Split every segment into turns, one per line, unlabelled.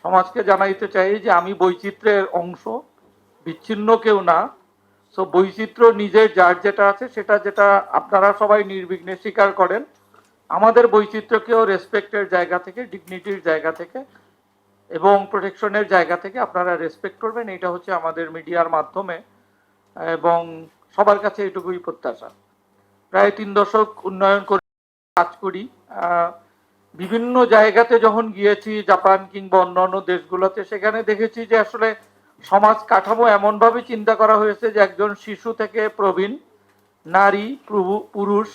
সমাজকে জানাইতে চাই যে আমি বৈচিত্র্যের অংশ, বিচ্ছিন্ন কেউ না। সো বৈচিত্র্য নিজের যার যেটা আছে সেটা যেটা আপনারা সবাই নির্বিঘ্নে স্বীকার করেন, আমাদের বৈচিত্র্যকেও রেসপেক্টের জায়গা থেকে, ডিগনিটির জায়গা থেকে এবং প্রোটেকশনের জায়গা থেকে আপনারা রেসপেক্ট করবেন। এটা হচ্ছে আমাদের মিডিয়ার মাধ্যমে এবং সবার কাছে এটুকুই প্রত্যাশা। প্রায় 3 দশক উন্নয়ন করে কাজ করি। বিভিন্ন জায়গাতে যখন গিয়েছি, জাপান কিংবা অন্যান্য দেশগুলোতে, সেখানে দেখেছি যে আসলে সমাজ কাঠামো এমনভাবে চিন্তা করা হয়েছে যে একজন শিশু থেকে প্রবীণ, নারী, পুরুষ,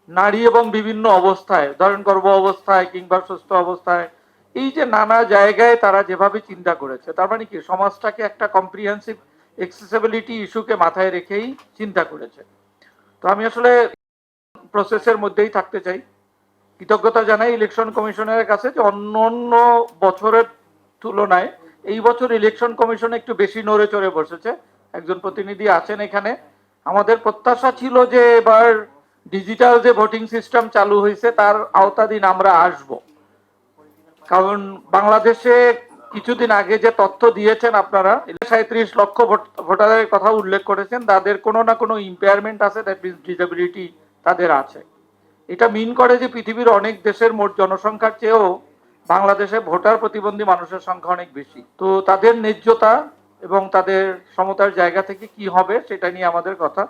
নারী এবং বিভিন্ন অবস্থায়, ধরেন গর্ভ অবস্থায় কিংবা সুস্থ অবস্থায়, এই যে নানা জায়গায় তারা যেভাবে চিন্তা করেছে, তার মানে কি সমাজটাকে একটা কম্প্রিহেন্সিভ অ্যাক্সেসিবিলিটি ইস্যুকে মাথায় রেখেই চিন্তা করেছে। তো আমি আসলে প্রসেসের মধ্যেই থাকতে চাই। কৃতজ্ঞতা জানাই ইলেকশন কমিশনের কাছে যে অন্য অন্য বছরের তুলনায় এই বছর ইলেকশন কমিশন একটু বেশি নড়ে চড়ে বসেছে। একজন প্রতিনিধি আছেন এখানে। আমাদের প্রত্যাশা ছিল যে এবার ডিজিটাল যে ভোটিং সিস্টেম চালু হয়েছে তার আওতাধীন আমরা আসব, কারণ বাংলাদেশে কিছুদিন আগে যে তথ্য দিয়েছেন আপনারা, 37 লক্ষ ভোটারের কথা উল্লেখ করেছেন, তাদের কোনো না কোনো ইম্পেয়ারমেন্ট আছে, দ্যাট মিনস ডিসেবিলিটি তাদের আছে। এটা মিন করে যে পৃথিবীর অনেক দেশের মোট জনসংখ্যার চেয়েও বাংলাদেশে ভোটার প্রতিবন্ধী মানুষের সংখ্যা অনেক বেশি। তো তাদের ন্যায্যতা এবং তাদের সমতার জায়গা থেকে কি হবে সেটা নিয়ে আমাদের কথা।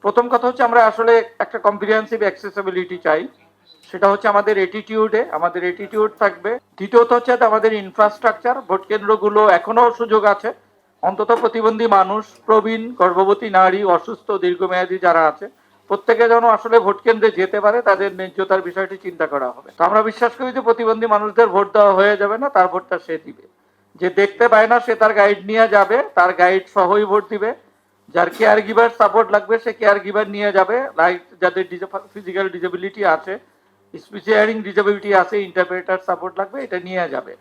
প্রথম কথা হচ্ছে আমরা আসলে একটা কম্প্রিহেন্সিভ অ্যাক্সেসিবিলিটি চাই, সেটা হচ্ছে আমাদের অ্যাটিটিউড থাকবে। দ্বিতীয়ত হচ্ছে আমাদের ইনফ্রাস্ট্রাকচার, ভোট কেন্দ্রগুলো এখনো সুযোগ আছে, অন্তত প্রতিবন্ধী মানুষ, প্রবীণ, গর্ভবতী নারী, অসুস্থ, দীর্ঘমেয়াদী যারা আছে প্রত্যেকে যেন আসলে ভোট কেন্দ্রে যেতে পারে, তাদের ন্যায্যতার বিষয়টি চিন্তা করা হবে। তো আমরা বিশ্বাস করি যে প্রতিবন্ধী মানুষদের ভোট দেওয়া হয়ে যাবে না, তার ভোটটা সে দিবে। যে দেখতে পায় না সে তার গাইড নিয়ে যাবে, তার গাইড সহই ভোট দিবে। যার কেয়ার গিভার সাপোর্ট লাগবে সে কেয়ার গিভার নিয়ে যাবে, লাইক যাদের ফিজিক্যাল ডিসেবিলিটি আছে, স্পিচ হিয়ারিং ডিসেবিলিটি আছে, ইন্টারপ্রেটার সাপোর্ট লাগবে, এটা নিয়ে যাবে।